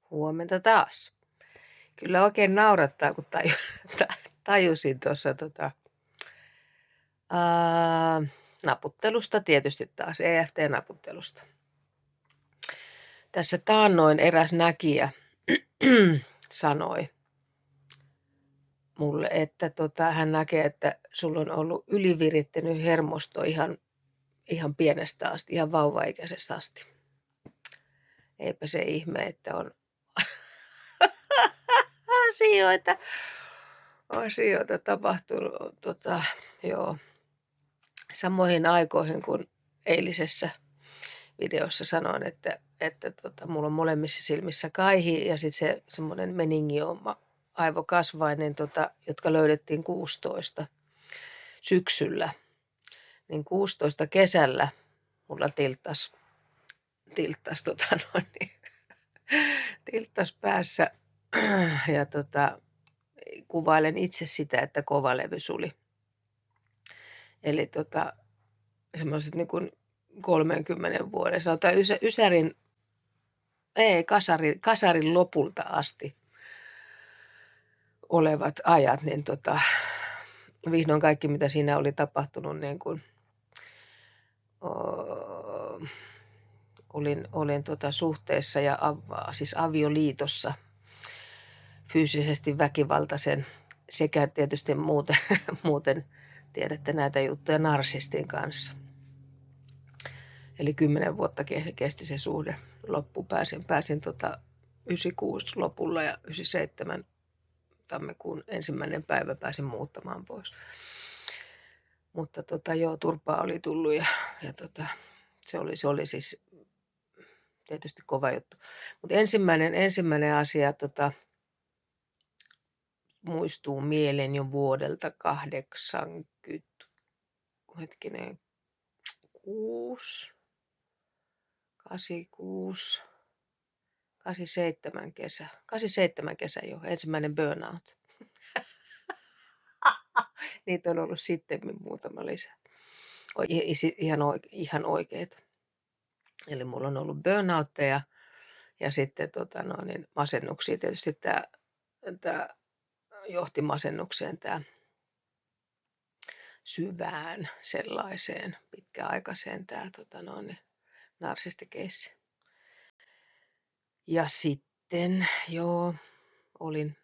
Huomenta taas. Kyllä oikein naurattaa, kun tajusin tuossa naputtelusta tietysti taas, EFT-naputtelusta. Tässä taannoin eräs näkijä sanoi mulle, että hän näkee, että sulla on ollut ylivirittänyt hermosto ihan pienestä asti, ihan vauvaikäisestä asti. Eipä se ihme, että on asioita tapahtunut, joo, samoihin aikoihin kuin eilisessä videossa sanoin, että mulla on molemmissa silmissä kaihi ja sitten se semmoinen meningiooma aivokasvainen, jotka löydettiin 16 syksyllä, niin 16 kesällä mulla tilttas tilttas päässä ja kuvailen itse sitä, että kovalevy suli. Eli semmoiset niin kuin 30 vuoden, sanotaan kasarin lopulta asti olevat ajat, niin vihdoin kaikki, mitä siinä oli tapahtunut, niin kuin, olin suhteessa ja siis avioliitossa fyysisesti väkivaltaisen sekä tietysti muuten tiedätte näitä juttuja narsistin kanssa. Eli 10 vuotta kesti se suhde loppu. Pääsin 96 lopulla ja 97 tammikuun 1. päivä pääsin muuttamaan pois. Mutta joo, turpaa oli tullut ja se oli siis tietysti kova juttu. Mutta ensimmäinen asia muistuu mieleen jo vuodelta 86, 86, 87 kesä. 87 kesä jo, ensimmäinen burnout. Niitä on ollut sittemmin muutama lisää. Ihan oikeita. Eli mulla on ollut burnoutteja ja sitten masennuksia. Tietysti tämä johti masennukseen, tämä syvään sellaiseen pitkäaikaiseen tämä narsistikeissi. Ja sitten joo, olin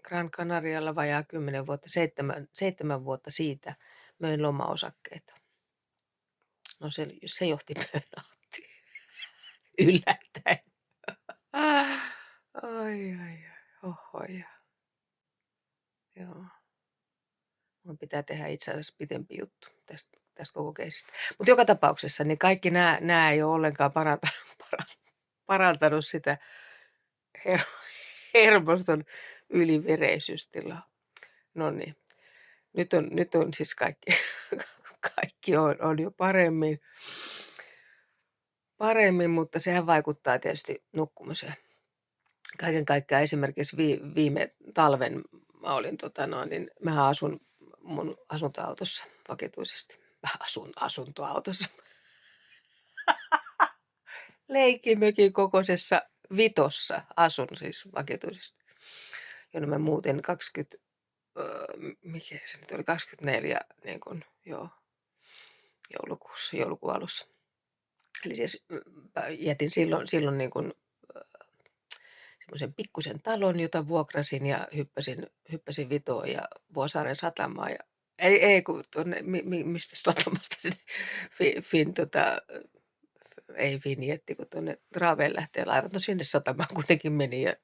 Gran Canarialla vajaa 10 vuotta, 7 vuotta siitä möin lomaosakkeita. No se johti burnouttiin. Yllättäen. Ai. Ohoja. Joo. Mun pitää tehdä itse asiassa pitempi juttu tästä koko keisistä. Mutta joka tapauksessa niin kaikki nämä ei ole ollenkaan parantanut sitä hermoston ylivereisystilaa. No niin. Nyt on siis kaikki on jo paremmin, mutta sehän vaikuttaa tietysti nukkumiseen. Kaiken kaikkiaan esimerkiksi viime talven mä olin mä asun mun asuntoautossa vakituisesti. Asuntoautossa. Leikkimökin kokoisessa vitossa asun siis vakituisesti. Jonne mä muutin 24 niin kuin, joo, joulukuun alussa. Eli siis jätin silloin niin kuin, semmoisen pikkusen talon, jota vuokrasin ja hyppäsin Vitoon ja Vuosaaren satamaan. Ja, ei kun tuonne, mistä satamasta sinne ei vinjetti, kun tuonne Raaveen lähtee laivat. No sinne satamaan kuitenkin meni ja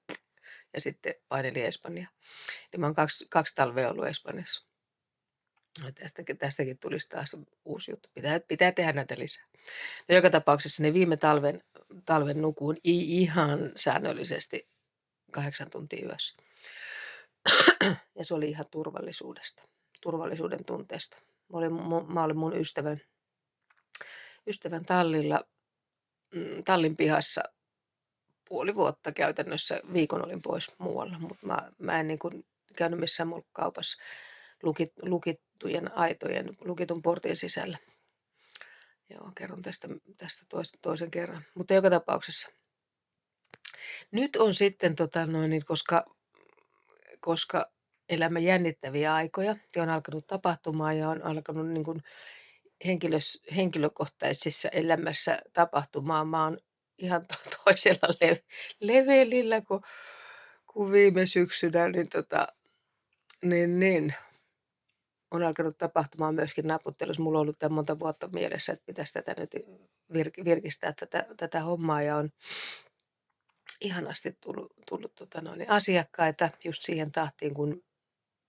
sitten paineli Espanjaan. Niin mä oon kaksi talvea ollut Espanjassa. No tästäkin tulisi taas uusi juttu. Pitää tehdä näitä lisää. No joka tapauksessa ne viime talven nukuun ihan säännöllisesti 8 tuntia yössä. Ja se oli ihan turvallisuuden tunteesta. Mä olin mun ystävän tallin pihassa puoli vuotta käytännössä. Viikon olin pois muualla, mutta mä en niin kuin käynyt missään muulla kaupassa lukittujen aitojen, lukitun portin sisällä. Joo, kerron tästä toisen kerran. Mutta joka tapauksessa. Nyt on sitten, koska elämme jännittäviä aikoja ja on alkanut tapahtumaan ja on alkanut niin kuin henkilökohtaisessa elämässä tapahtumaan. Mä oon ihan toisella levelillä kuin viime syksynä, niin on alkanut tapahtumaan myöskin naputtelussa. Mulla on ollut tämä monta vuotta mielessä, että pitäisi tätä nyt virkistää tätä hommaa ja on ihanasti tullut asiakkaita just siihen tahtiin, kun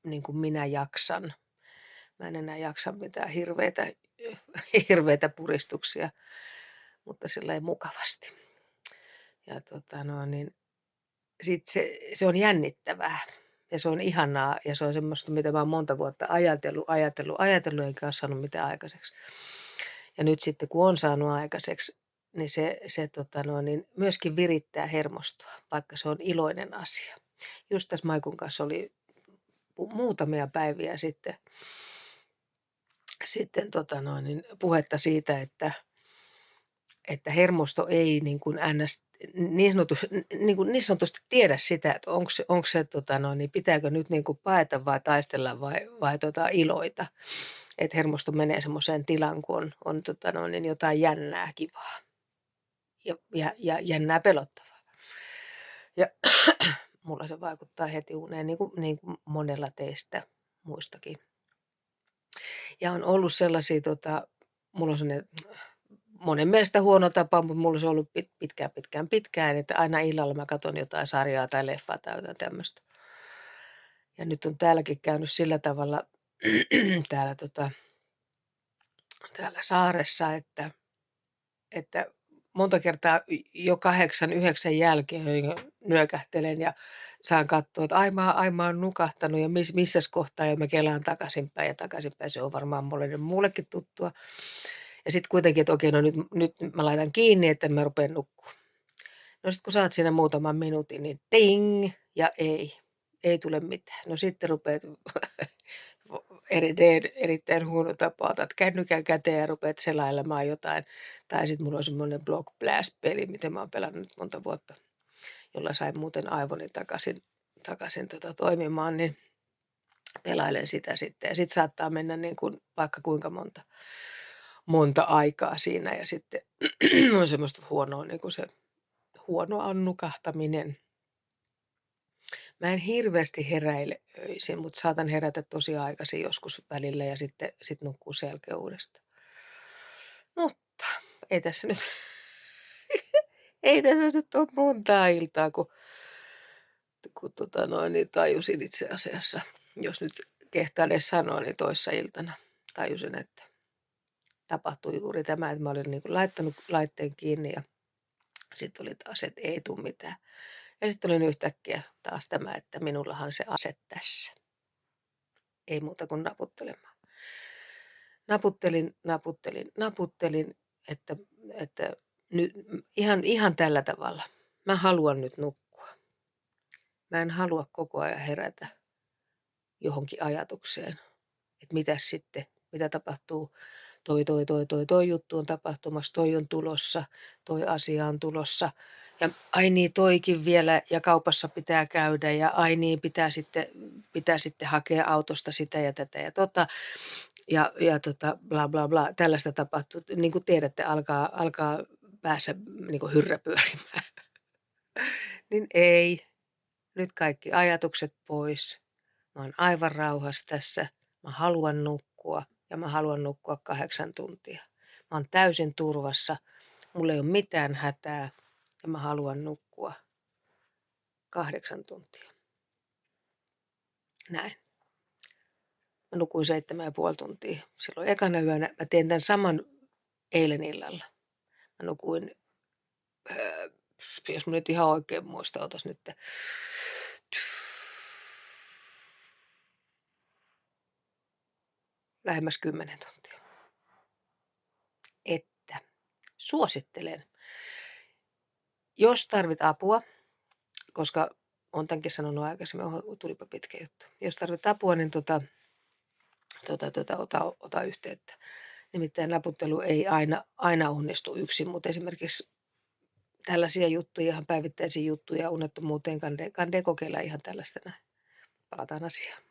niin kuin minä jaksan. Mä en enää jaksa mitään hirveitä puristuksia, mutta sillä mukavasti. Ja se on jännittävää ja se on ihanaa ja se on semmoista, mitä mä oon monta vuotta ajatellut enkä ole saanut mitään aikaiseksi. Ja nyt sitten kun on saanut aikaiseksi, niin se myöskin virittää hermostoa, vaikka se on iloinen asia. Just tässä Maikun kanssa oli muutamia päiviä puhetta siitä, että hermosto ei niin sanotusti tiedä sitä, että onko se pitääkö nyt niin kuin paeta vai taistella vai iloita. Että hermosto menee semmoiseen tilaan, kun on jotain jännää kivaa ja jännää pelottavaa. Ja mulla se vaikuttaa heti uneen, niin kuin monella teistä muistakin. Ja on ollut sellaisia, mulla on sellainen monen mielestä huono tapa, mutta mulla se on ollut pitkään, että aina illalla mä katson jotain sarjaa tai leffaa tai jotain tämmöistä. Ja nyt on täälläkin käynyt sillä tavalla täällä saaressa, että monta kertaa jo 8-9 jälkeen nyökähtelen ja saan katsoa, että ai mä oon nukahtanut ja missäs kohtaa ja mä kelaan takaisinpäin ja takaisinpäin. Se on varmaan mullekin tuttua. Ja sitten kuitenkin, että okei, no nyt mä laitan kiinni, että mä rupean nukkumaan. No sitten kun saat siinä muutaman minuutin, niin ding ja ei tule mitään. No sitten rupeat erittäin huono tapa, otat kännykän käteen ja rupeat selailemaan jotain. Tai sitten mulla on semmoinen Block Blast-peli, mitä mä oon pelannut nyt monta vuotta, jolla sain muuten aivoni takaisin toimimaan, niin pelailen sitä sitten. Ja sitten saattaa mennä niin kuin vaikka kuinka monta aikaa siinä ja sitten on semmoista huonoa, niin kuin se huono annukahtaminen. Mä en hirveästi heräile öisin, mutta saatan herätä tosi aikaisin joskus välillä ja sitten nukkuu selkeä uudestaan. Mutta ei tässä nyt, ei tässä nyt ole montaa iltaa, kun niin tajusin itse asiassa, jos nyt kehtaan edes sanoa, niin toissa iltana tajusin, että tapahtui juuri tämä, että mä olin niin kuin laittanut laitteen kiinni ja sitten oli taas, että ei tule mitään. Ja sitten olin yhtäkkiä taas tämä, että minullahan se ase tässä. Ei muuta kuin naputtelemaan. Naputtelin, että nyt, ihan tällä tavalla. Mä haluan nyt nukkua. Mä en halua koko ajan herätä johonkin ajatukseen, että mitäs sitten, mitä tapahtuu. Toi juttu on tapahtumassa, toi on tulossa, toi asia on tulossa. Ja ai niin, toikin vielä, ja kaupassa pitää käydä, ja ai niin, pitää sitten hakea autosta sitä ja tätä ja tota. Ja bla bla bla, tällaista tapahtuu. Niin kuin tiedätte, alkaa päässä niin kuin hyrrä pyörimään. Niin ei, nyt kaikki ajatukset pois. Mä oon aivan rauhassa tässä. Mä haluan nukkua ja mä haluan nukkua 8 tuntia. Mä oon täysin turvassa. Mulla ei ole mitään hätää ja mä haluan nukkua 8 tuntia. Näin. Mä nukuin 7,5 tuntia. Silloin ekana yönä mä teen tämän saman eilen illalla. Mä nukuin, jos mä nyt ihan oikein muista, otas nyt. Lähemmäs 10 tuntia. Että suosittelen. Jos tarvit apua, koska olen tämänkin sanonut aikaisemmin, tulipa pitkä juttu. Jos tarvit apua, niin ota yhteyttä. Nimittäin naputtelu ei aina onnistu yksin, mutta esimerkiksi tällaisia juttuja, ihan päivittäisiä juttuja unettomuuteen kandee kokeilla ihan tällaista näin. Palataan asiaan.